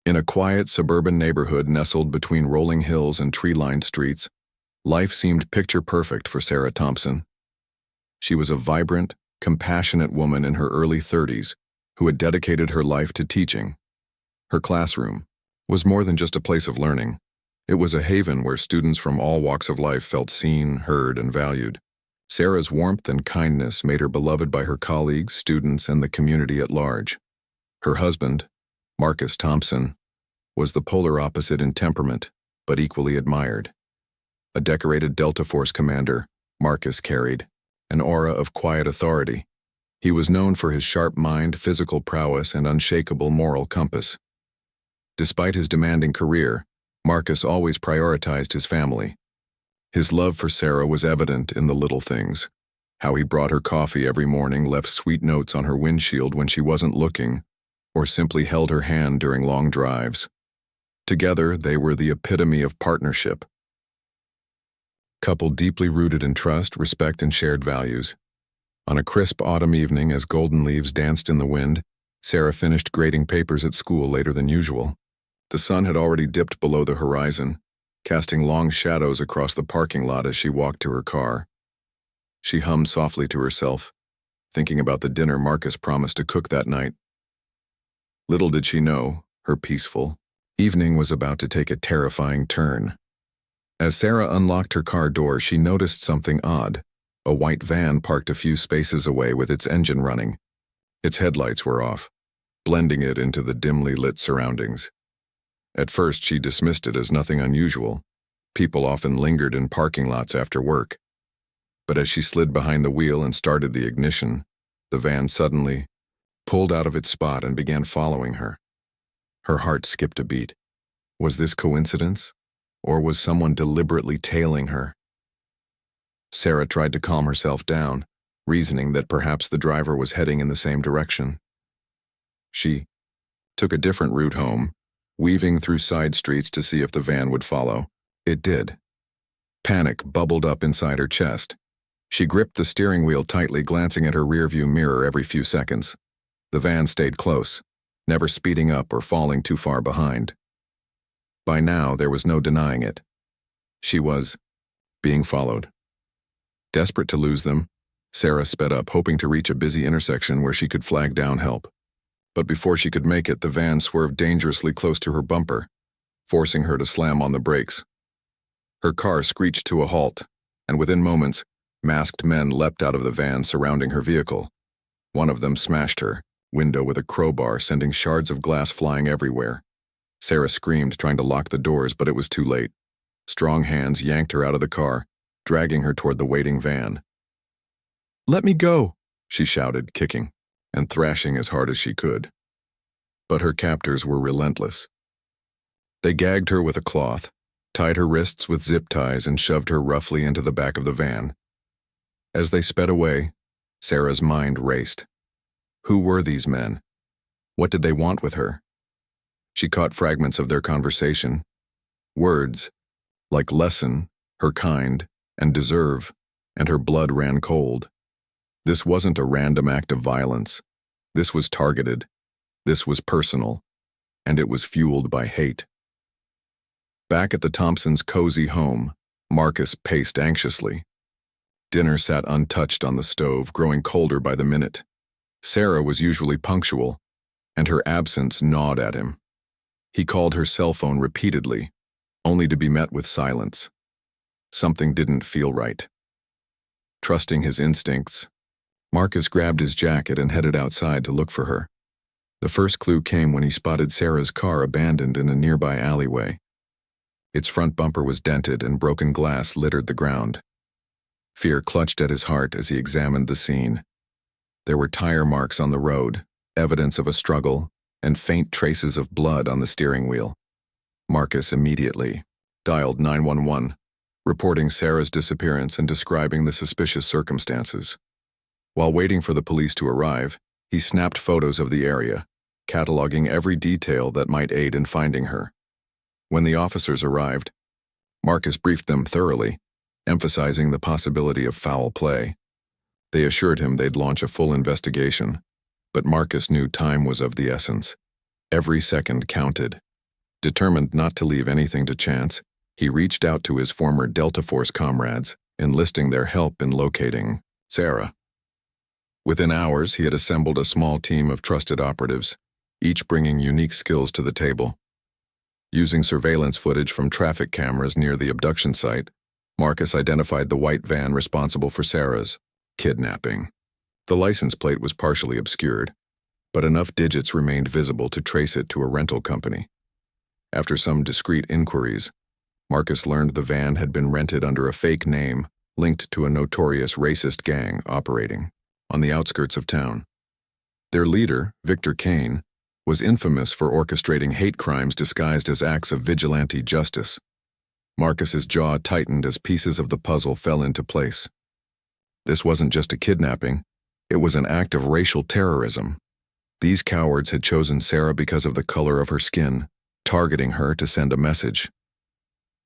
In a quiet suburban neighborhood nestled between rolling hills and tree-lined streets, life seemed picture-perfect for Sarah Thompson. She was a vibrant, compassionate woman in her early 30s who had dedicated her life to teaching. Her classroom was more than just a place of learning. It was a haven where students from all walks of life felt seen, heard, and valued. Sarah's warmth and kindness made her beloved by her colleagues, students, and the community at large. Her husband, Marcus Thompson, was the polar opposite in temperament, but equally admired. A decorated Delta Force commander, Marcus carried an aura of quiet authority. He was known for his sharp mind, physical prowess, and unshakable moral compass. Despite his demanding career, Marcus always prioritized his family. His love for Sarah was evident in the little things. How he brought her coffee every morning, left sweet notes on her windshield when she wasn't looking, or simply held her hand during long drives. Together, they were the epitome of partnership. Couple deeply rooted in trust, respect, and shared values. On a crisp autumn evening, as golden leaves danced in the wind, Sarah finished grading papers at school later than usual. The sun had already dipped below the horizon, casting long shadows across the parking lot as she walked to her car. She hummed softly to herself, thinking about the dinner Marcus promised to cook that night. Little did she know, her peaceful evening was about to take a terrifying turn. As Sarah unlocked her car door, she noticed something odd. A white van parked a few spaces away with its engine running. Its headlights were off, blending it into the dimly lit surroundings. At first, she dismissed it as nothing unusual. People often lingered in parking lots after work. But as she slid behind the wheel and started the ignition, the van suddenly pulled out of its spot and began following her. Her heart skipped a beat. Was this coincidence? Or was someone deliberately tailing her? Sarah tried to calm herself down, reasoning that perhaps the driver was heading in the same direction. She took a different route home, weaving through side streets to see if the van would follow. It did. Panic bubbled up inside her chest. She gripped the steering wheel tightly, glancing at her rearview mirror every few seconds. The van stayed close, never speeding up or falling too far behind. By now, there was no denying it. She was being followed. Desperate to lose them, Sarah sped up, hoping to reach a busy intersection where she could flag down help. But before she could make it, the van swerved dangerously close to her bumper, forcing her to slam on the brakes. Her car screeched to a halt, and within moments, masked men leapt out of the van surrounding her vehicle. One of them smashed her window with a crowbar, sending shards of glass flying everywhere. Sarah screamed, trying to lock the doors, but it was too late. Strong hands yanked her out of the car, dragging her toward the waiting van. "Let me go," she shouted, kicking and thrashing as hard as she could. But her captors were relentless. They gagged her with a cloth, tied her wrists with zip ties, and shoved her roughly into the back of the van. As they sped away, Sarah's mind raced. Who were these men? What did they want with her? She caught fragments of their conversation. Words like lesson, her kind, and deserve, and her blood ran cold. This wasn't a random act of violence. This was targeted. This was personal. And it was fueled by hate. Back at the Thompsons' cozy home, Marcus paced anxiously. Dinner sat untouched on the stove, growing colder by the minute. Sarah was usually punctual, and her absence gnawed at him. He called her cell phone repeatedly, only to be met with silence. Something didn't feel right. Trusting his instincts, Marcus grabbed his jacket and headed outside to look for her. The first clue came when he spotted Sarah's car abandoned in a nearby alleyway. Its front bumper was dented and broken glass littered the ground. Fear clutched at his heart as he examined the scene. There were tire marks on the road, evidence of a struggle, and faint traces of blood on the steering wheel. Marcus immediately dialed 911, reporting Sarah's disappearance and describing the suspicious circumstances. While waiting for the police to arrive, he snapped photos of the area, cataloging every detail that might aid in finding her. When the officers arrived, Marcus briefed them thoroughly, emphasizing the possibility of foul play. They assured him they'd launch a full investigation, but Marcus knew time was of the essence. Every second counted, Determined not to leave anything to chance, he reached out to his former Delta Force comrades, enlisting their help in locating Sarah. Within hours, he had assembled a small team of trusted operatives, each bringing unique skills to the table. Using surveillance footage from traffic cameras near the abduction site, Marcus identified the white van responsible for Sarah's kidnapping. The license plate was partially obscured, but enough digits remained visible to trace it to a rental company. After some discreet inquiries, Marcus learned the van had been rented under a fake name linked to a notorious racist gang operating on the outskirts of town. Their leader, Victor Kane, was infamous for orchestrating hate crimes disguised as acts of vigilante justice. Marcus's jaw tightened as pieces of the puzzle fell into place. This wasn't just a kidnapping, it was an act of racial terrorism. These cowards had chosen Sarah because of the color of her skin, targeting her to send a message.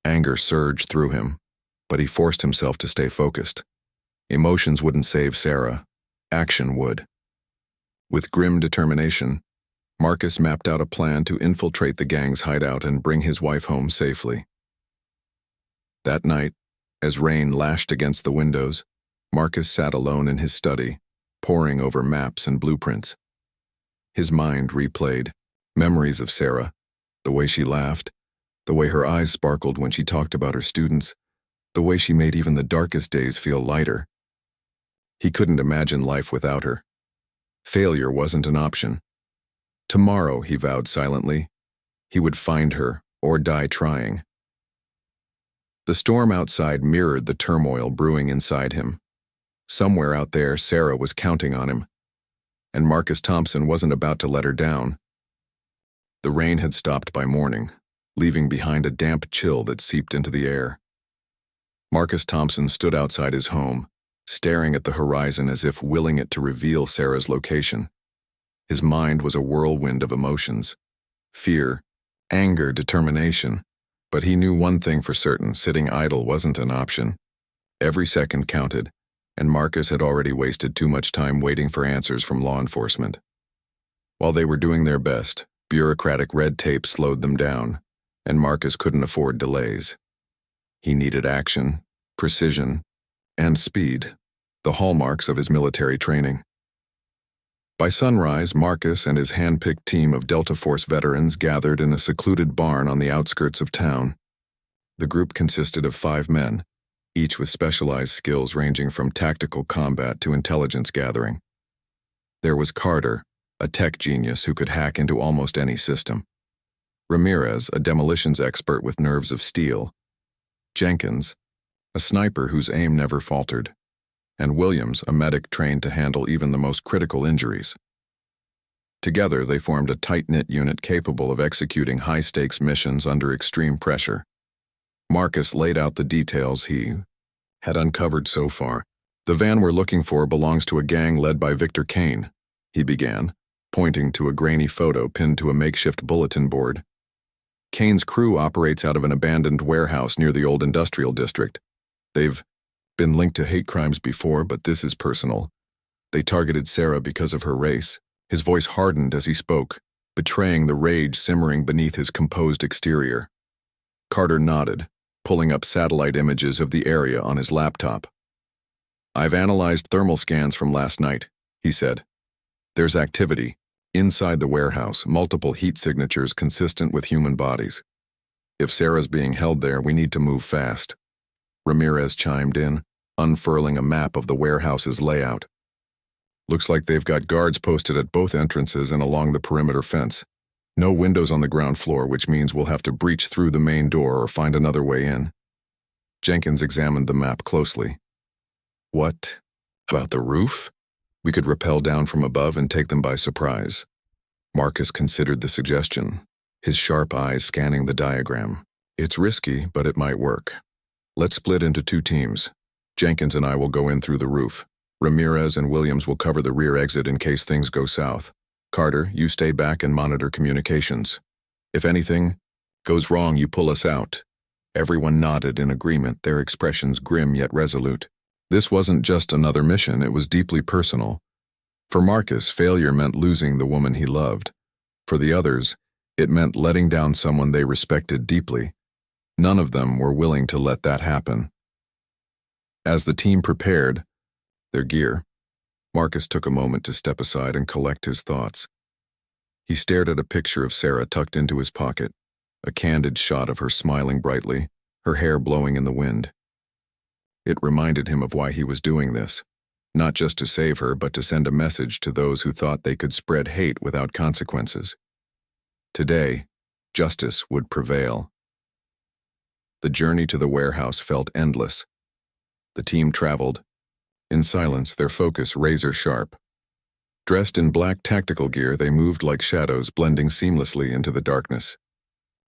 Anger surged through him, but he forced himself to stay focused. Emotions wouldn't save Sarah. Action would. With grim determination, Marcus mapped out a plan to infiltrate the gang's hideout and bring his wife home safely. That night, as rain lashed against the windows, Marcus sat alone in his study, poring over maps and blueprints. His mind replayed memories of Sarah, the way she laughed, the way her eyes sparkled when she talked about her students, the way she made even the darkest days feel lighter. He couldn't imagine life without her. Failure wasn't an option. Tomorrow, he vowed silently, he would find her or die trying. The storm outside mirrored the turmoil brewing inside him. Somewhere out there, Sarah was counting on him, and Marcus Thompson wasn't about to let her down. The rain had stopped by morning, leaving behind a damp chill that seeped into the air. Marcus Thompson stood outside his home, staring at the horizon as if willing it to reveal Sarah's location. His mind was a whirlwind of emotions: fear, anger, determination. But he knew one thing for certain: sitting idle wasn't an option. Every second counted, and Marcus had already wasted too much time waiting for answers from law enforcement. While they were doing their best, bureaucratic red tape slowed them down, and Marcus couldn't afford delays. He needed action, precision, and speed, the hallmarks of his military training. By sunrise, Marcus and his hand-picked team of Delta Force veterans gathered in a secluded barn on the outskirts of town. The group consisted of 5 men, each with specialized skills ranging from tactical combat to intelligence gathering. There was Carter, a tech genius who could hack into almost any system. Ramirez, a demolitions expert with nerves of steel. Jenkins, a sniper whose aim never faltered. And Williams, a medic trained to handle even the most critical injuries. Together, they formed a tight-knit unit capable of executing high-stakes missions under extreme pressure. Marcus laid out the details he had uncovered so far. "The van we're looking for belongs to a gang led by Victor Kane," he began, pointing to a grainy photo pinned to a makeshift bulletin board. "Kane's crew operates out of an abandoned warehouse near the old industrial district. They've been linked to hate crimes before, but this is personal. They targeted Sarah because of her race." His voice hardened as he spoke, betraying the rage simmering beneath his composed exterior. Carter nodded, pulling up satellite images of the area on his laptop. "I've analyzed thermal scans from last night," he said. "There's activity inside the warehouse, multiple heat signatures consistent with human bodies. If Sarah's being held there, we need to move fast." Ramirez chimed in, unfurling a map of the warehouse's layout. "Looks like they've got guards posted at both entrances and along the perimeter fence. No windows on the ground floor, which means we'll have to breach through the main door or find another way in." Jenkins examined the map closely. "What about the roof? We could rappel down from above and take them by surprise." Marcus considered the suggestion, his sharp eyes scanning the diagram. "It's risky, but it might work. Let's split into 2 teams. Jenkins and I will go in through the roof. Ramirez and Williams will cover the rear exit in case things go south. Carter, you stay back and monitor communications. If anything goes wrong, you pull us out." Everyone nodded in agreement, their expressions grim yet resolute. This wasn't just another mission, it was deeply personal. For Marcus, failure meant losing the woman he loved. For the others, It meant letting down someone they respected deeply. None of them were willing to let that happen. As the team prepared their gear, Marcus took a moment to step aside and collect his thoughts. He stared at a picture of Sarah tucked into his pocket, a candid shot of her smiling brightly, her hair blowing in the wind. It reminded him of why he was doing this, not just to save her, but to send a message to those who thought they could spread hate without consequences. Today, justice would prevail. The journey to the warehouse felt endless. The team traveled, in silence, their focus razor-sharp. Dressed in black tactical gear, they moved like shadows, blending seamlessly into the darkness.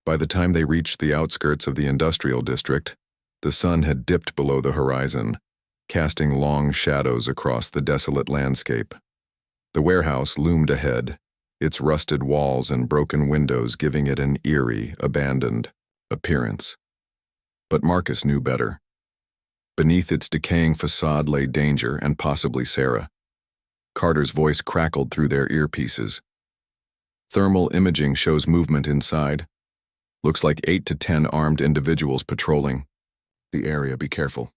By the time they reached the outskirts of the industrial district, the sun had dipped below the horizon, casting long shadows across the desolate landscape. The warehouse loomed ahead, its rusted walls and broken windows giving it an eerie, abandoned appearance. But Marcus knew better. Beneath its decaying facade lay danger and possibly Sarah. Carter's voice crackled through their earpieces. Thermal imaging shows movement inside. Looks like 8 to 10 armed individuals patrolling the area. Be careful.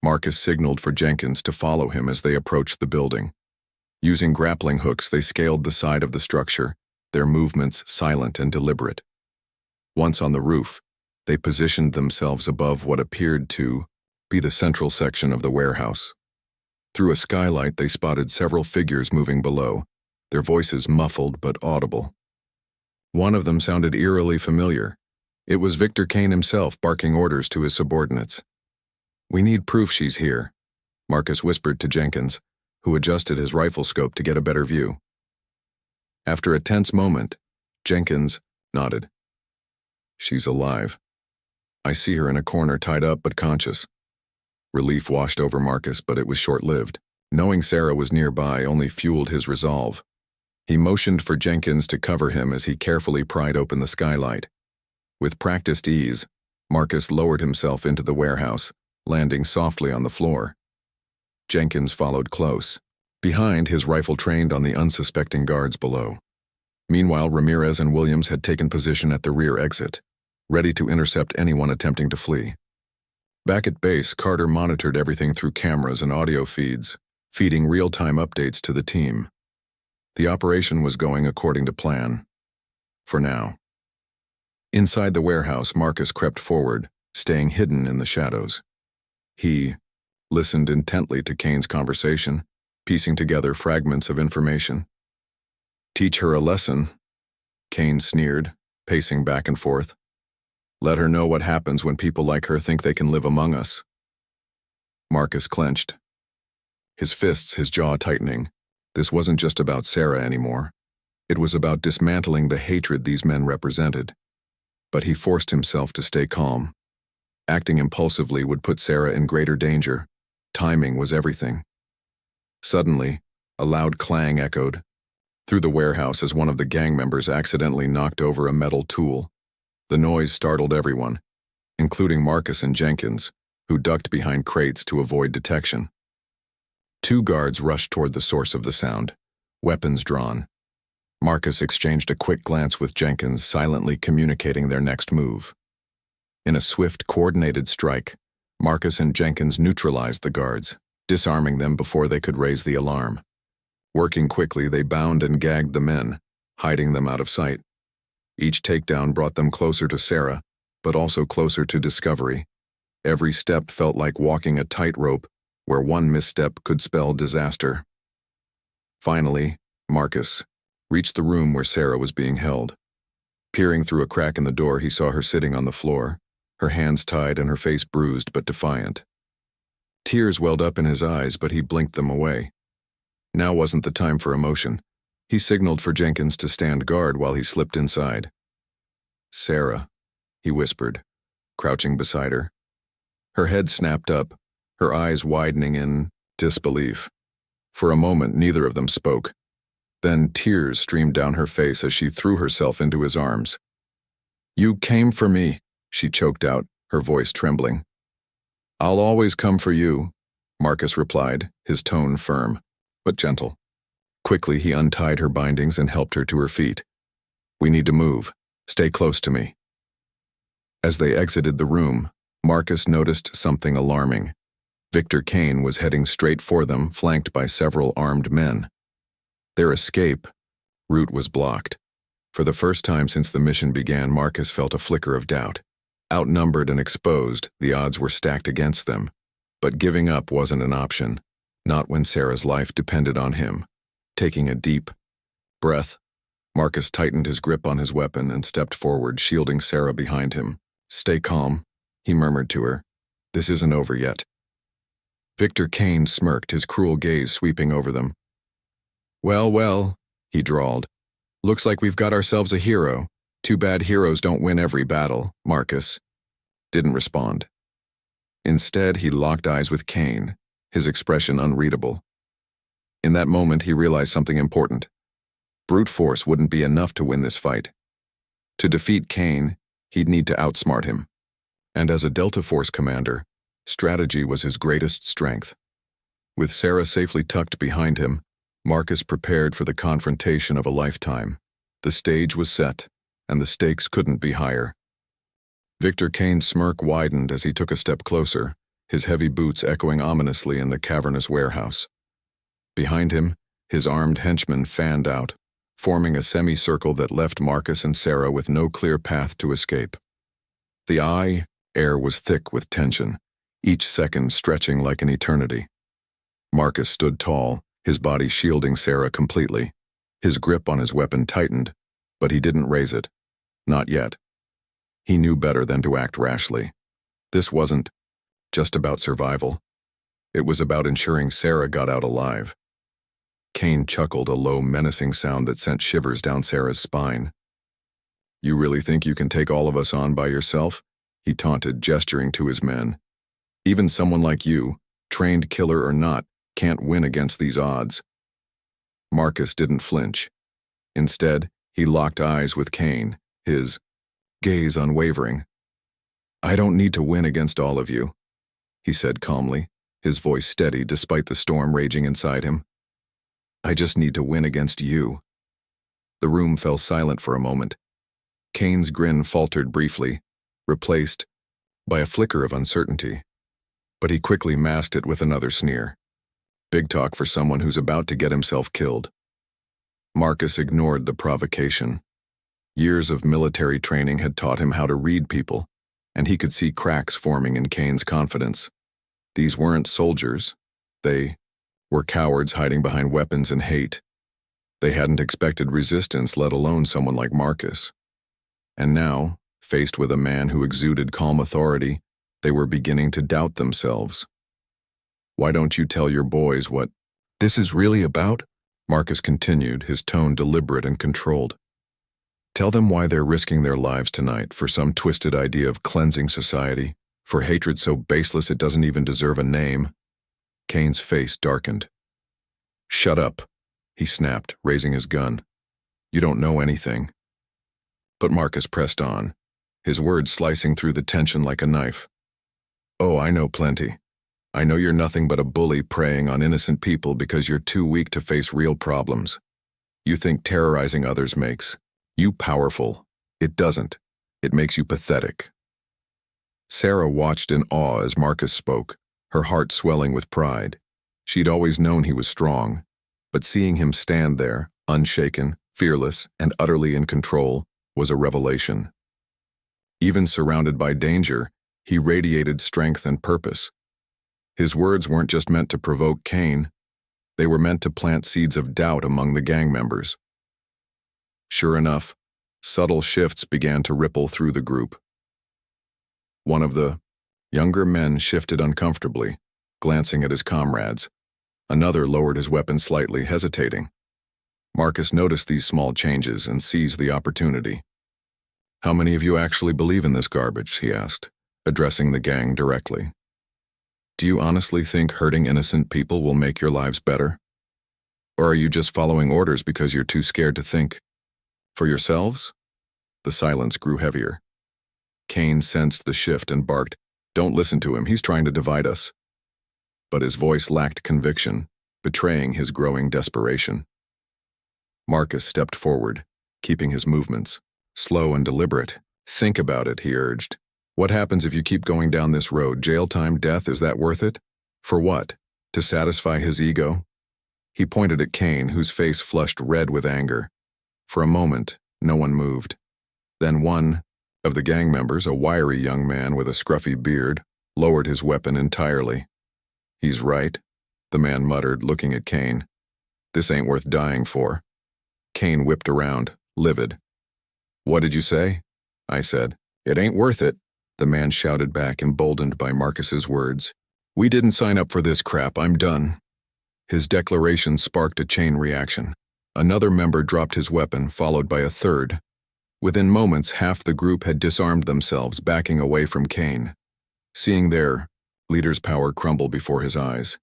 Marcus signaled for Jenkins to follow him as they approached the building. Using grappling hooks, they scaled the side of the structure, their movements silent and deliberate. Once on the roof, they positioned themselves above what appeared to be the central section of the warehouse. Through a skylight, they spotted several figures moving below, their voices muffled but audible. One of them sounded eerily familiar. It was Victor Kane himself barking orders to his subordinates. "We need proof she's here," Marcus whispered to Jenkins, who adjusted his rifle scope to get a better view. After a tense moment, Jenkins nodded. "She's alive. I see her in a corner, tied up but conscious." Relief washed over Marcus, but it was short-lived. Knowing Sarah was nearby only fueled his resolve. He motioned for Jenkins to cover him as he carefully pried open the skylight. With practiced ease, Marcus lowered himself into the warehouse, landing softly on the floor. Jenkins followed close. Behind, his rifle trained on the unsuspecting guards below. Meanwhile, Ramirez and Williams had taken position at the rear exit, ready to intercept anyone attempting to flee. Back at base, Carter monitored everything through cameras and audio feeds, feeding real-time updates to the team. The operation was going according to plan. For now. Inside the warehouse, Marcus crept forward, staying hidden in the shadows. He listened intently to Kane's conversation, piecing together fragments of information. "Teach her a lesson," Kane sneered, pacing back and forth. "Let her know what happens when people like her think they can live among us." Marcus clenched. His fists, his jaw tightening. This wasn't just about Sarah anymore. It was about dismantling the hatred these men represented. But he forced himself to stay calm. Acting impulsively would put Sarah in greater danger. Timing was everything. Suddenly, a loud clang echoed through the warehouse as one of the gang members accidentally knocked over a metal tool. The noise startled everyone, including Marcus and Jenkins, who ducked behind crates to avoid detection. 2 guards rushed toward the source of the sound, weapons drawn. Marcus exchanged a quick glance with Jenkins, silently communicating their next move. In a swift, coordinated strike, Marcus and Jenkins neutralized the guards, disarming them before they could raise the alarm. Working quickly, they bound and gagged the men, hiding them out of sight. Each takedown brought them closer to Sarah, but also closer to discovery. Every step felt like walking a tightrope, where one misstep could spell disaster. Finally, Marcus reached the room where Sarah was being held. Peering through a crack in the door, he saw her sitting on the floor, her hands tied and her face bruised but defiant. Tears welled up in his eyes, but he blinked them away. Now wasn't the time for emotion. He signaled for Jenkins to stand guard while he slipped inside. "Sarah," he whispered, crouching beside her. Her head snapped up, her eyes widening in disbelief. For a moment, neither of them spoke. Then tears streamed down her face as she threw herself into his arms. "You came for me," she choked out, her voice trembling. "I'll always come for you," Marcus replied, his tone firm, but gentle. Quickly, he untied her bindings and helped her to her feet. "We need to move," Stay close to me. As they exited the room, Marcus noticed something alarming. Victor Kane was heading straight for them, flanked by several armed men. Their escape route was blocked. For the first time since the mission began, Marcus felt a flicker of doubt. Outnumbered and exposed, the odds were stacked against them. But giving up wasn't an option, not when Sarah's life depended on him. Taking a deep breath, Marcus tightened his grip on his weapon and stepped forward, shielding Sarah behind him. "Stay calm," he murmured to her. "This isn't over yet." Victor Kane smirked, his cruel gaze sweeping over them. "Well, well," he drawled. "Looks like we've got ourselves a hero. Too bad heroes don't win every battle." Marcus didn't respond. Instead, he locked eyes with Kane, his expression unreadable. In that moment, he realized something important. Brute force wouldn't be enough to win this fight. To defeat Kane, he'd need to outsmart him. And as a Delta Force commander, strategy was his greatest strength. With Sarah safely tucked behind him, Marcus prepared for the confrontation of a lifetime. The stage was set, and the stakes couldn't be higher. Victor Kane's smirk widened as he took a step closer, his heavy boots echoing ominously in the cavernous warehouse. Behind him, his armed henchmen fanned out, forming a semicircle that left Marcus and Sarah with no clear path to escape. The air was thick with tension, each second stretching like an eternity. Marcus stood tall, his body shielding Sarah completely. His grip on his weapon tightened, but he didn't raise it. Not yet. He knew better than to act rashly. This wasn't just about survival. It was about ensuring Sarah got out alive. Kane chuckled, a low, menacing sound that sent shivers down Sarah's spine. "You really think you can take all of us on by yourself?" he taunted, gesturing to his men. "Even someone like you, trained killer or not, can't win against these odds." Marcus didn't flinch. Instead, he locked eyes with Kane, his gaze unwavering. "I don't need to win against all of you," he said calmly, his voice steady despite the storm raging inside him. "I just need to win against you." The room fell silent for a moment. Kane's grin faltered briefly, replaced by a flicker of uncertainty. But he quickly masked it with another sneer. Big talk for someone who's about to get himself killed. Marcus ignored the provocation. Years of military training had taught him how to read people, and he could see cracks forming in Kane's confidence. These weren't soldiers. They were cowards hiding behind weapons and hate. They hadn't expected resistance, let alone someone like Marcus. And now, faced with a man who exuded calm authority, they were beginning to doubt themselves. "Why don't you tell your boys what this is really about?" Marcus continued, his tone deliberate and controlled. "Tell them why they're risking their lives tonight for some twisted idea of cleansing society, for hatred so baseless it doesn't even deserve a name." Kane's face darkened. "Shut up," he snapped, raising his gun. "You don't know anything." But Marcus pressed on, his words slicing through the tension like a knife. "Oh, I know plenty. I know you're nothing but a bully preying on innocent people because you're too weak to face real problems. You think terrorizing others makes you powerful. It doesn't. It makes you pathetic." Sarah watched in awe as Marcus spoke, her heart swelling with pride. She'd always known he was strong, but seeing him stand there, unshaken, fearless, and utterly in control, was a revelation. Even surrounded by danger, he radiated strength and purpose. His words weren't just meant to provoke Kane, they were meant to plant seeds of doubt among the gang members. Sure enough, subtle shifts began to ripple through the group. One of the younger men shifted uncomfortably, glancing at his comrades. Another lowered his weapon slightly, hesitating. Marcus noticed these small changes and seized the opportunity. "How many of you actually believe in this garbage?" he asked, addressing the gang directly. "Do you honestly think hurting innocent people will make your lives better? Or are you just following orders because you're too scared to think for yourselves?" The silence grew heavier. Kane sensed the shift and barked, "Don't listen to him, he's trying to divide us." But his voice lacked conviction, betraying his growing desperation. Marcus stepped forward, keeping his movements, slow and deliberate. Think about it, he urged. What happens if you keep going down this road? Jail time, death, is that worth it? For what? To satisfy his ego? He pointed at Kane, whose face flushed red with anger. For a moment, no one moved. Then one of the gang members, a wiry young man with a scruffy beard, lowered his weapon entirely. He's right, the man muttered, looking at Kane. This ain't worth dying for. Kane whipped around, livid. What did you say? I said. It ain't worth it, the man shouted back, emboldened by Marcus's words. We didn't sign up for this crap, I'm done. His declaration sparked a chain reaction. Another member dropped his weapon, followed by a third. Within moments, half the group had disarmed themselves, backing away from Kane. Seeing their leader's power crumble before his eyes,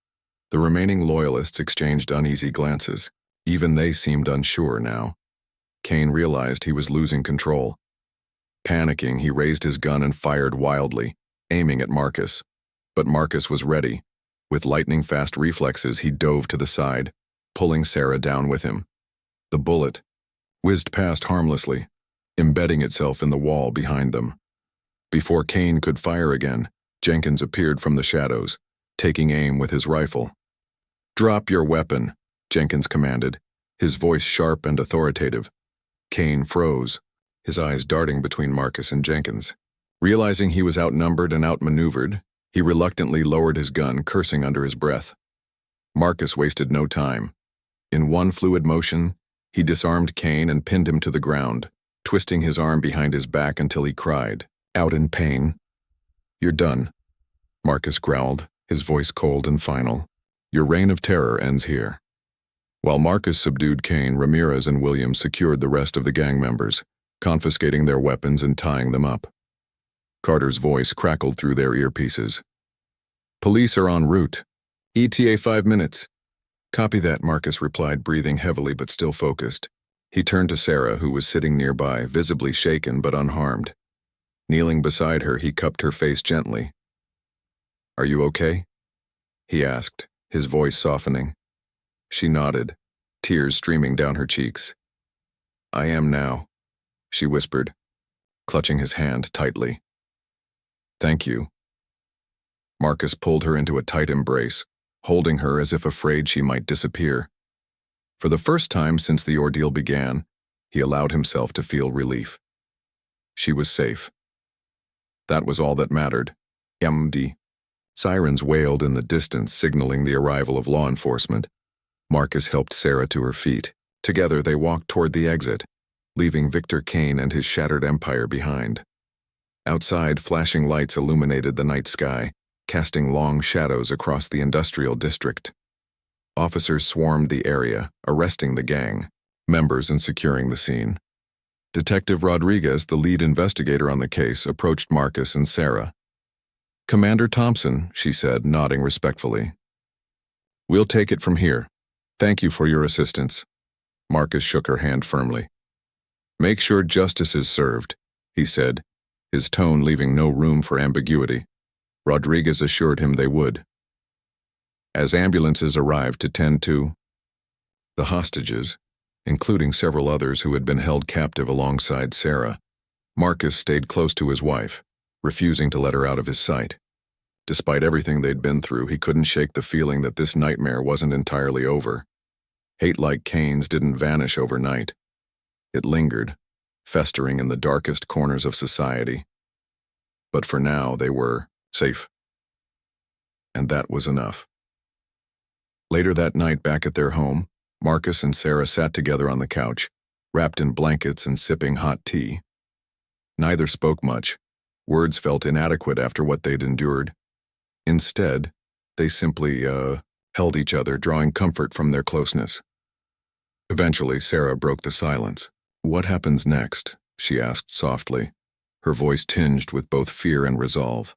the remaining loyalists exchanged uneasy glances. Even they seemed unsure now. Kane realized he was losing control. Panicking, he raised his gun and fired wildly, aiming at Marcus. But Marcus was ready. With lightning-fast reflexes, he dove to the side, pulling Sarah down with him. The bullet whizzed past harmlessly, embedding itself in the wall behind them. Before Kane could fire again, Jenkins appeared from the shadows, taking aim with his rifle. Drop your weapon, Jenkins commanded, his voice sharp and authoritative. Kane froze, his eyes darting between Marcus and Jenkins. Realizing he was outnumbered and outmaneuvered, he reluctantly lowered his gun, cursing under his breath. Marcus wasted no time. In one fluid motion, he disarmed Kane and pinned him to the ground, twisting his arm behind his back until he cried, out in pain. You're done, Marcus growled, his voice cold and final. Your reign of terror ends here. While Marcus subdued Kane, Ramirez and Williams secured the rest of the gang members, confiscating their weapons and tying them up. Carter's voice crackled through their earpieces. Police are en route. ETA 5 minutes. Copy that, Marcus replied, breathing heavily but still focused. He turned to Sarah, who was sitting nearby, visibly shaken but unharmed. Kneeling beside her, he cupped her face gently. Are you okay? He asked, his voice softening. She nodded, tears streaming down her cheeks. I am now, she whispered, clutching his hand tightly. Thank you. Marcus pulled her into a tight embrace, holding her as if afraid she might disappear. For the first time since the ordeal began, he allowed himself to feel relief. She was safe. That was all that mattered. MD. Sirens wailed in the distance, signaling the arrival of law enforcement. Marcus helped Sarah to her feet. Together they walked toward the exit, leaving Victor Kane and his shattered empire behind. Outside, flashing lights illuminated the night sky, casting long shadows across the industrial district. Officers swarmed the area, arresting the gang members and securing the scene. Detective Rodriguez, the lead investigator on the case, approached Marcus and Sarah. Commander Thompson, she said, nodding respectfully. We'll take it from here. Thank you for your assistance. Marcus shook her hand firmly. Make sure justice is served, he said, his tone leaving no room for ambiguity. Rodriguez assured him they would. As ambulances arrived to tend to the hostages, including several others who had been held captive alongside Sarah, Marcus stayed close to his wife, refusing to let her out of his sight. Despite everything they'd been through, he couldn't shake the feeling that this nightmare wasn't entirely over. Hate like Kane's didn't vanish overnight. It lingered, festering in the darkest corners of society. But for now, they were safe. And that was enough. Later that night, back at their home, Marcus and Sarah sat together on the couch, wrapped in blankets and sipping hot tea. Neither spoke much. Words felt inadequate after what they'd endured. Instead, they simply, held each other, drawing comfort from their closeness. Eventually, Sarah broke the silence. What happens next? She asked softly, her voice tinged with both fear and resolve.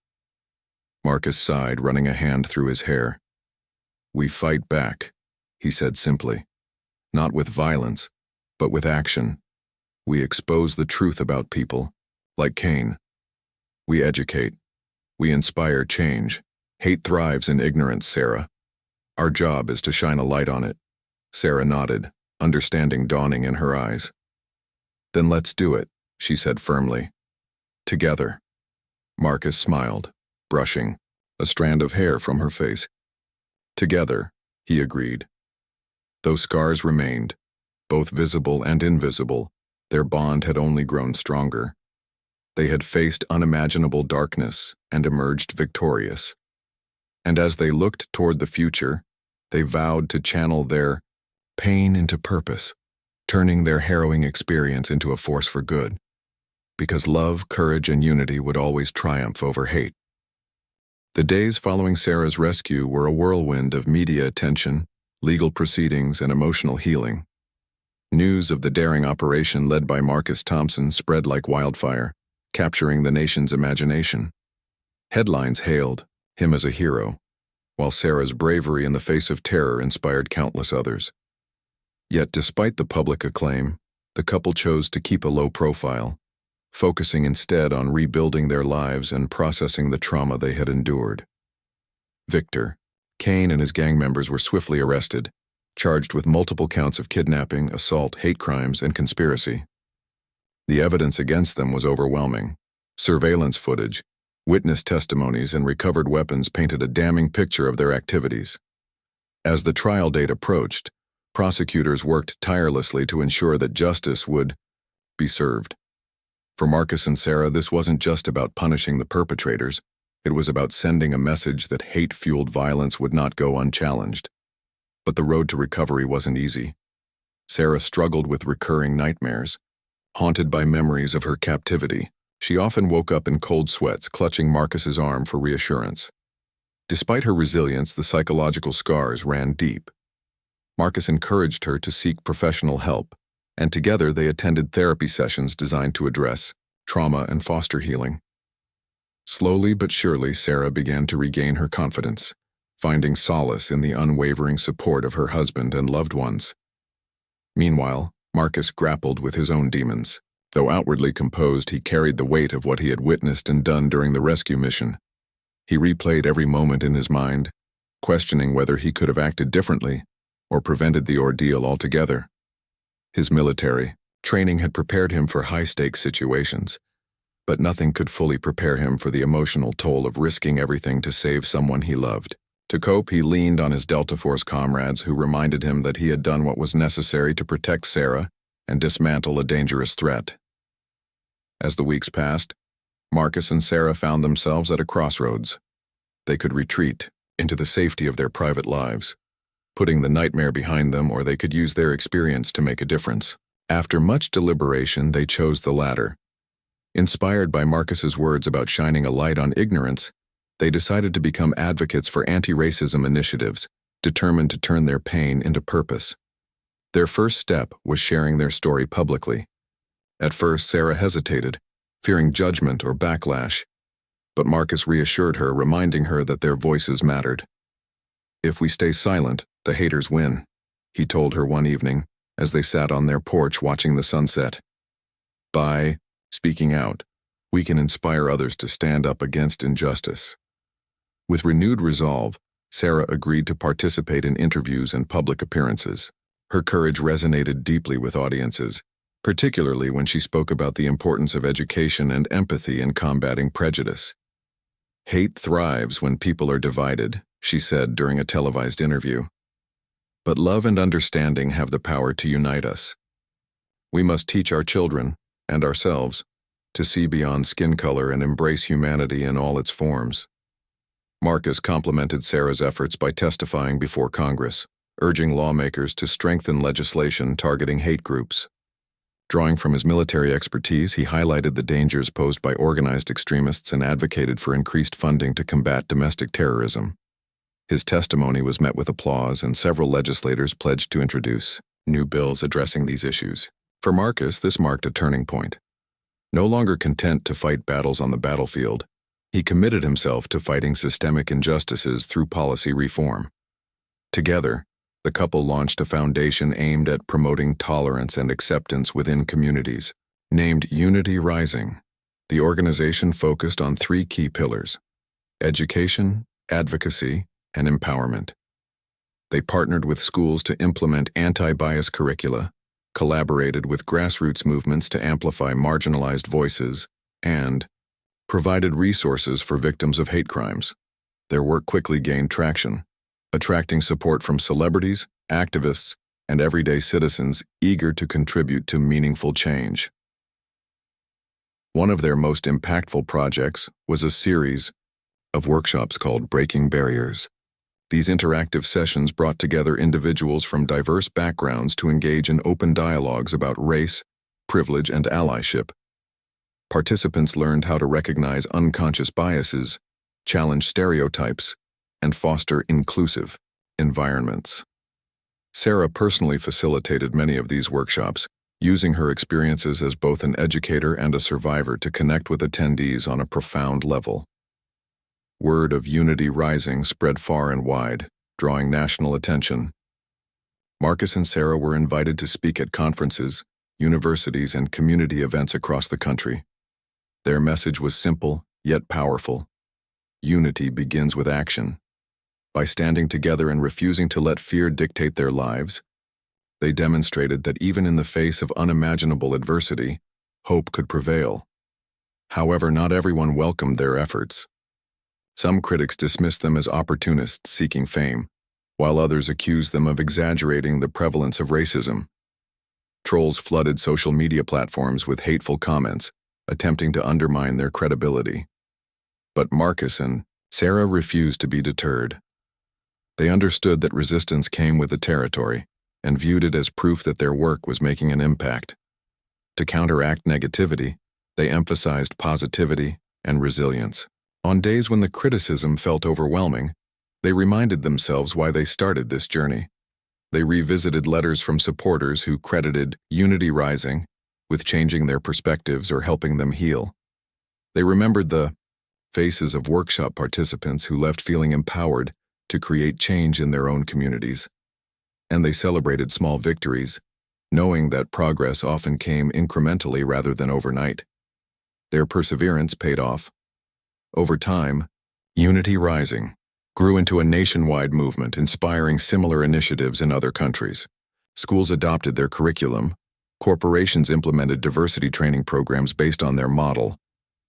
Marcus sighed, running a hand through his hair. We fight back, he said simply. Not with violence, but with action. We expose the truth about people, like Kane. We educate. We inspire change. Hate thrives in ignorance, Sarah. Our job is to shine a light on it. Sarah nodded, understanding dawning in her eyes. Then let's do it, she said firmly. Together. Marcus smiled, brushing a strand of hair from her face. Together, he agreed. Though scars remained, both visible and invisible, their bond had only grown stronger. They had faced unimaginable darkness and emerged victorious. And as they looked toward the future, they vowed to channel their pain into purpose, turning their harrowing experience into a force for good. Because love, courage, and unity would always triumph over hate. The days following Sarah's rescue were a whirlwind of media attention, legal proceedings, and emotional healing. News of the daring operation led by Marcus Thompson spread like wildfire, capturing the nation's imagination. Headlines hailed him as a hero, while Sarah's bravery in the face of terror inspired countless others. Yet despite the public acclaim, the couple chose to keep a low profile, focusing instead on rebuilding their lives and processing the trauma they had endured. Victor, Kane, and his gang members were swiftly arrested, charged with multiple counts of kidnapping, assault, hate crimes, and conspiracy. The evidence against them was overwhelming. Surveillance footage, witness testimonies, and recovered weapons painted a damning picture of their activities. As the trial date approached, prosecutors worked tirelessly to ensure that justice would be served. For Marcus and Sarah, this wasn't just about punishing the perpetrators. It was about sending a message that hate-fueled violence would not go unchallenged. But the road to recovery wasn't easy. Sarah struggled with recurring nightmares. Haunted by memories of her captivity, she often woke up in cold sweats, clutching Marcus's arm for reassurance. Despite her resilience, the psychological scars ran deep. Marcus encouraged her to seek professional help, and together they attended therapy sessions designed to address trauma and foster healing. Slowly but surely, Sarah began to regain her confidence, finding solace in the unwavering support of her husband and loved ones. Meanwhile, Marcus grappled with his own demons. Though outwardly composed, he carried the weight of what he had witnessed and done during the rescue mission. He replayed every moment in his mind, questioning whether he could have acted differently or prevented the ordeal altogether. His military training had prepared him for high-stakes situations, but nothing could fully prepare him for the emotional toll of risking everything to save someone he loved. To cope, he leaned on his Delta Force comrades who reminded him that he had done what was necessary to protect Sarah and dismantle a dangerous threat. As the weeks passed, Marcus and Sarah found themselves at a crossroads. They could retreat into the safety of their private lives, putting the nightmare behind them, or they could use their experience to make a difference. After much deliberation, they chose the latter. Inspired by Marcus's words about shining a light on ignorance, they decided to become advocates for anti-racism initiatives, determined to turn their pain into purpose. Their first step was sharing their story publicly. At first, Sarah hesitated, fearing judgment or backlash, but Marcus reassured her, reminding her that their voices mattered. "If we stay silent, the haters win," he told her one evening as they sat on their porch watching the sunset. "By speaking out, we can inspire others to stand up against injustice." With renewed resolve, Sarah agreed to participate in interviews and public appearances. Her courage resonated deeply with audiences, particularly when she spoke about the importance of education and empathy in combating prejudice. "Hate thrives when people are divided," she said during a televised interview. "But love and understanding have the power to unite us. We must teach our children, and ourselves, to see beyond skin color and embrace humanity in all its forms." Marcus complimented Sarah's efforts by testifying before Congress, urging lawmakers to strengthen legislation targeting hate groups. Drawing from his military expertise, he highlighted the dangers posed by organized extremists and advocated for increased funding to combat domestic terrorism. His testimony was met with applause, and several legislators pledged to introduce new bills addressing these issues. For Marcus, this marked a turning point. No longer content to fight battles on the battlefield, he committed himself to fighting systemic injustices through policy reform. Together, the couple launched a foundation aimed at promoting tolerance and acceptance within communities. Named Unity Rising, the organization focused on three key pillars: education, advocacy, and empowerment. They partnered with schools to implement anti-bias curricula, collaborated with grassroots movements to amplify marginalized voices, and provided resources for victims of hate crimes. Their work quickly gained traction, attracting support from celebrities, activists, and everyday citizens eager to contribute to meaningful change. One of their most impactful projects was a series of workshops called Breaking Barriers. These interactive sessions brought together individuals from diverse backgrounds to engage in open dialogues about race, privilege, and allyship. Participants learned how to recognize unconscious biases, challenge stereotypes, and foster inclusive environments. Sarah personally facilitated many of these workshops, using her experiences as both an educator and a survivor to connect with attendees on a profound level. Word of Unity Rising spread far and wide, drawing national attention. Marcus and Sarah were invited to speak at conferences, universities, and community events across the country. Their message was simple, yet powerful. Unity begins with action. By standing together and refusing to let fear dictate their lives, they demonstrated that even in the face of unimaginable adversity, hope could prevail. However, not everyone welcomed their efforts. Some critics dismissed them as opportunists seeking fame, while others accused them of exaggerating the prevalence of racism. Trolls flooded social media platforms with hateful comments, attempting to undermine their credibility. But Marcus and Sarah refused to be deterred. They understood that resistance came with the territory and viewed it as proof that their work was making an impact. To counteract negativity, they emphasized positivity and resilience. On days when the criticism felt overwhelming, they reminded themselves why they started this journey. They revisited letters from supporters who credited Unity Rising with changing their perspectives or helping them heal. They remembered the faces of workshop participants who left feeling empowered to create change in their own communities. And they celebrated small victories, knowing that progress often came incrementally rather than overnight. Their perseverance paid off. Over time, Unity Rising grew into a nationwide movement inspiring similar initiatives in other countries. Schools adopted their curriculum, corporations implemented diversity training programs based on their model,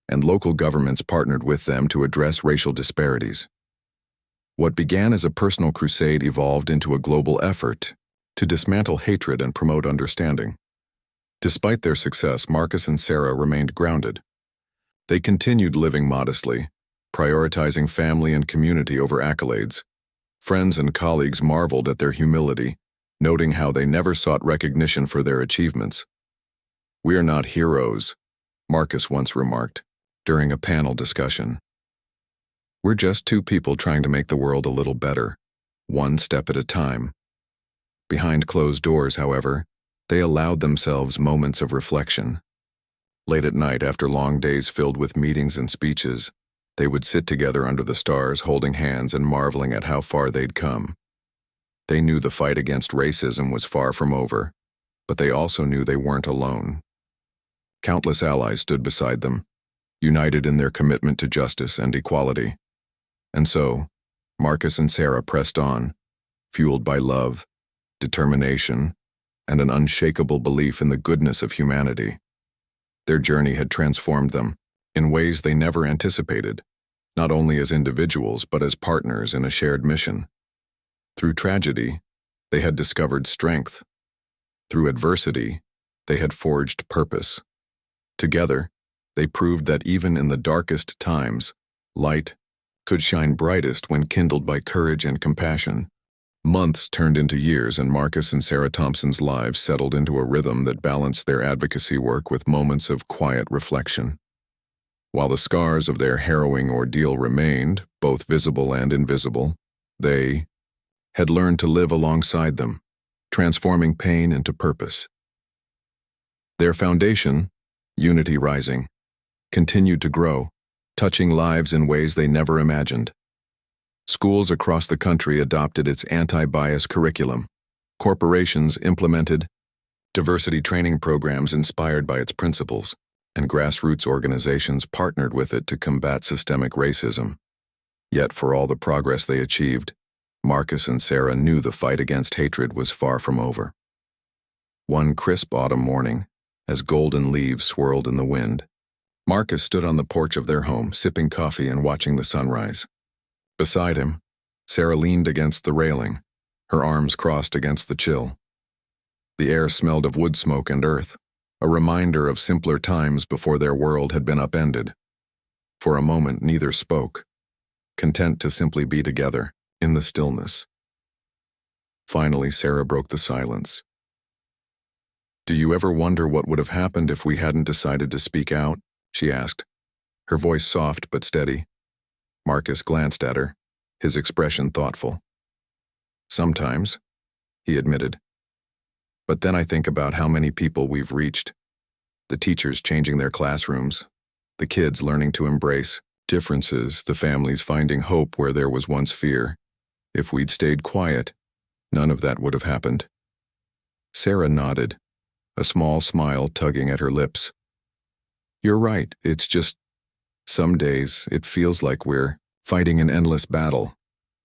and local governments partnered with them to address racial disparities. What began as a personal crusade evolved into a global effort to dismantle hatred and promote understanding. Despite their success, Marcus and Sarah remained grounded. They continued living modestly, prioritizing family and community over accolades. Friends and colleagues marveled at their humility, noting how they never sought recognition for their achievements. "We are not heroes," Marcus once remarked during a panel discussion. "We're just two people trying to make the world a little better, one step at a time." Behind closed doors, however, they allowed themselves moments of reflection. Late at night, after long days filled with meetings and speeches, they would sit together under the stars, holding hands and marveling at how far they'd come. They knew the fight against racism was far from over, but they also knew they weren't alone. Countless allies stood beside them, united in their commitment to justice and equality. And so, Marcus and Sarah pressed on, fueled by love, determination, and an unshakable belief in the goodness of humanity. Their journey had transformed them in ways they never anticipated, not only as individuals but as partners in a shared mission. Through tragedy, they had discovered strength. Through adversity, they had forged purpose. Together, they proved that even in the darkest times, light could shine brightest when kindled by courage and compassion. Months turned into years, and Marcus and Sarah Thompson's lives settled into a rhythm that balanced their advocacy work with moments of quiet reflection. While the scars of their harrowing ordeal remained, both visible and invisible, they had learned to live alongside them, transforming pain into purpose. Their foundation, Unity Rising, continued to grow, touching lives in ways they never imagined. Schools across the country adopted its anti-bias curriculum. Corporations implemented diversity training programs inspired by its principles, and grassroots organizations partnered with it to combat systemic racism. Yet for all the progress they achieved, Marcus and Sarah knew the fight against hatred was far from over. One crisp autumn morning, as golden leaves swirled in the wind, Marcus stood on the porch of their home, sipping coffee and watching the sunrise. Beside him, Sarah leaned against the railing, her arms crossed against the chill. The air smelled of wood smoke and earth, a reminder of simpler times before their world had been upended. For a moment, neither spoke, content to simply be together, in the stillness. Finally, Sarah broke the silence. "Do you ever wonder what would have happened if we hadn't decided to speak out?" she asked, her voice soft but steady. Marcus glanced at her, his expression thoughtful. "Sometimes," he admitted. "But then I think about how many people we've reached. The teachers changing their classrooms, the kids learning to embrace differences, the families finding hope where there was once fear. If we'd stayed quiet, none of that would have happened." Sarah nodded, a small smile tugging at her lips. "You're right, it's just, some days it feels like we're fighting an endless battle.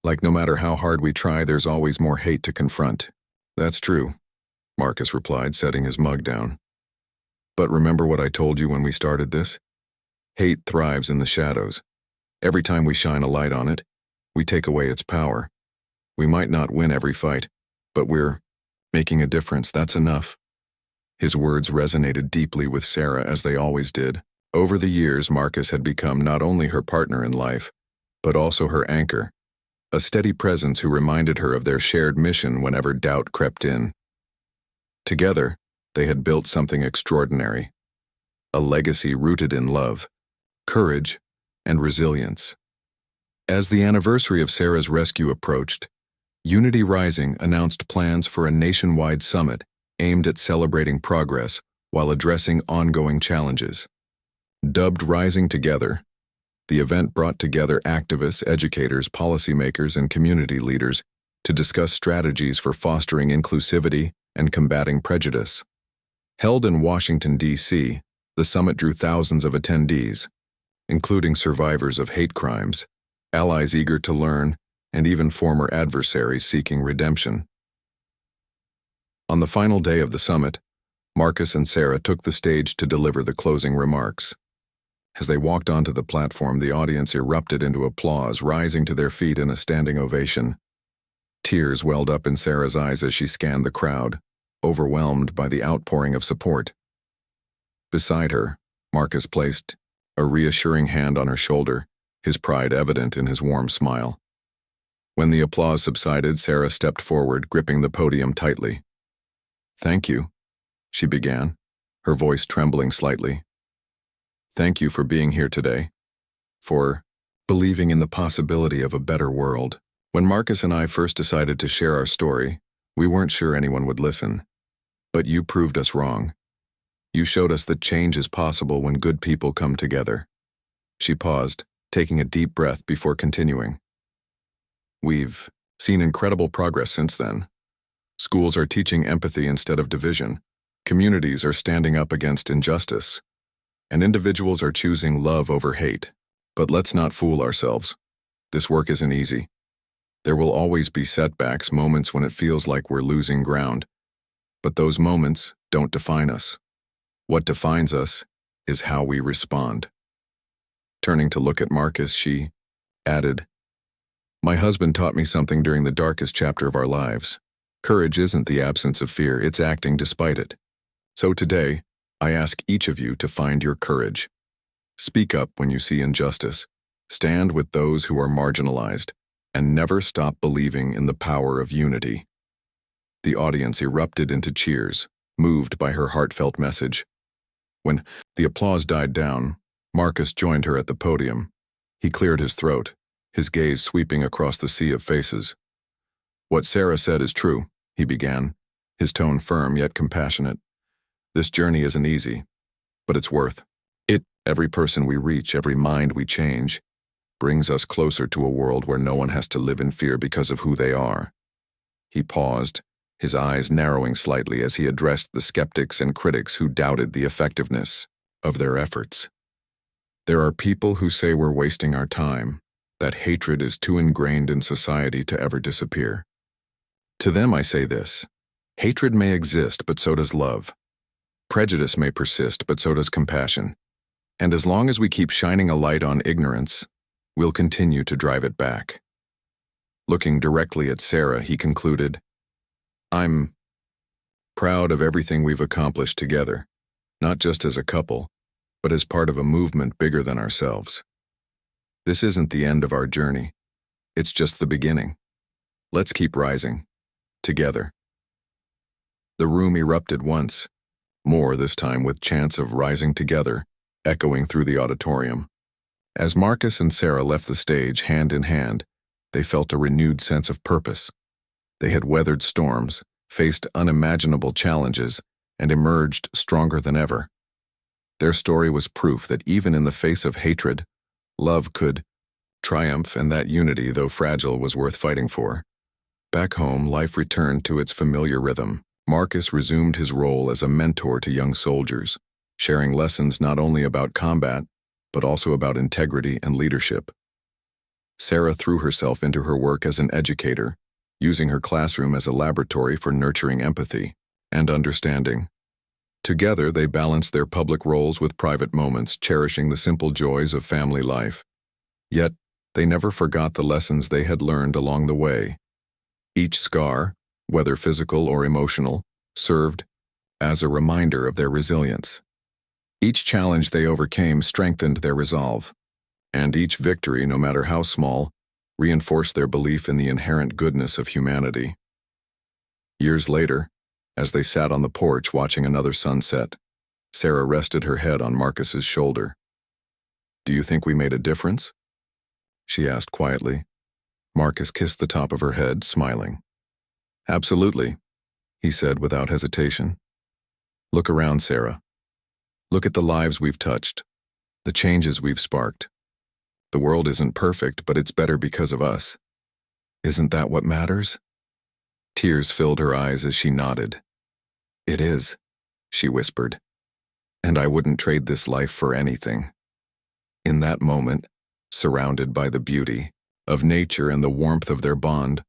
Like no matter how hard we try, there's always more hate to confront." "That's true," Marcus replied, setting his mug down. "But remember what I told you when we started this? Hate thrives in the shadows. Every time we shine a light on it, we take away its power. We might not win every fight, but we're making a difference. That's enough." His words resonated deeply with Sarah, as they always did. Over the years, Marcus had become not only her partner in life, but also her anchor, a steady presence who reminded her of their shared mission whenever doubt crept in. Together, they had built something extraordinary, a legacy rooted in love, courage, and resilience. As the anniversary of Sarah's rescue approached, Unity Rising announced plans for a nationwide summit aimed at celebrating progress while addressing ongoing challenges. Dubbed Rising Together, the event brought together activists, educators, policymakers, and community leaders to discuss strategies for fostering inclusivity and combating prejudice. Held in Washington, D.C., the summit drew thousands of attendees, including survivors of hate crimes, allies eager to learn, and even former adversaries seeking redemption. On the final day of the summit, Marcus and Sarah took the stage to deliver the closing remarks. As they walked onto the platform, the audience erupted into applause, rising to their feet in a standing ovation. Tears welled up in Sarah's eyes as she scanned the crowd, overwhelmed by the outpouring of support. Beside her, Marcus placed a reassuring hand on her shoulder, his pride evident in his warm smile. When the applause subsided, Sarah stepped forward, gripping the podium tightly. "Thank you," she began, her voice trembling slightly. "Thank you for being here today, for believing in the possibility of a better world. When Marcus and I first decided to share our story, we weren't sure anyone would listen. But you proved us wrong. You showed us that change is possible when good people come together." She paused, taking a deep breath before continuing. "We've seen incredible progress since then. Schools are teaching empathy instead of division. Communities are standing up against injustice. And individuals are choosing love over hate. But let's not fool ourselves. This work isn't easy. There will always be setbacks, moments when it feels like we're losing ground. But those moments don't define us. What defines us is how we respond." Turning to look at Marcus, she added, "My husband taught me something during the darkest chapter of our lives. Courage isn't the absence of fear, it's acting despite it. So today, I ask each of you to find your courage. Speak up when you see injustice, stand with those who are marginalized, and never stop believing in the power of unity." The audience erupted into cheers, moved by her heartfelt message. When the applause died down, Marcus joined her at the podium. He cleared his throat, his gaze sweeping across the sea of faces. "What Sarah said is true," he began, his tone firm yet compassionate. "This journey isn't easy, but it's worth it. Every person we reach, every mind we change, brings us closer to a world where no one has to live in fear because of who they are." He paused, his eyes narrowing slightly as he addressed the skeptics and critics who doubted the effectiveness of their efforts. "There are people who say we're wasting our time, that hatred is too ingrained in society to ever disappear. To them I say this: Hatred may exist, but so does love. Prejudice may persist, but so does compassion. And as long as we keep shining a light on ignorance, we'll continue to drive it back. Looking directly at Sarah, he concluded, I'm proud of everything we've accomplished together, not just as a couple, but as part of a movement bigger than ourselves. This isn't the end of our journey. It's just the beginning. Let's keep rising. Together. The room erupted once, more this time with chants of rising together, echoing through the auditorium. As Marcus and Sarah left the stage hand in hand, they felt a renewed sense of purpose. They had weathered storms, faced unimaginable challenges, and emerged stronger than ever. Their story was proof that even in the face of hatred, love could triumph, and that unity, though fragile, was worth fighting for. Back home, life returned to its familiar rhythm. Marcus resumed his role as a mentor to young soldiers, sharing lessons not only about combat, but also about integrity and leadership. Sarah threw herself into her work as an educator, using her classroom as a laboratory for nurturing empathy and understanding. Together, they balanced their public roles with private moments, cherishing the simple joys of family life. Yet, they never forgot the lessons they had learned along the way. Each scar, whether physical or emotional, served as a reminder of their resilience. Each challenge they overcame strengthened their resolve, and each victory, no matter how small, reinforced their belief in the inherent goodness of humanity. Years later, as they sat on the porch watching another sunset, Sarah rested her head on Marcus's shoulder. "Do you think we made a difference?" she asked quietly. Marcus kissed the top of her head, smiling. "Absolutely," he said without hesitation. "Look around, Sarah. Look at the lives we've touched, the changes we've sparked. The world isn't perfect, but it's better because of us. Isn't that what matters?" Tears filled her eyes as she nodded. "It is," she whispered, "and I wouldn't trade this life for anything." In that moment, surrounded by the beauty of nature and the warmth of their bond,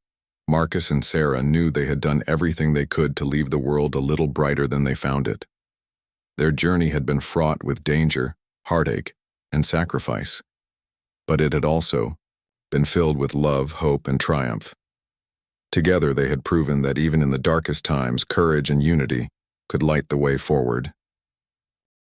Marcus and Sarah knew they had done everything they could to leave the world a little brighter than they found it. Their journey had been fraught with danger, heartache, and sacrifice, but it had also been filled with love, hope, and triumph. Together they had proven that even in the darkest times, courage and unity could light the way forward.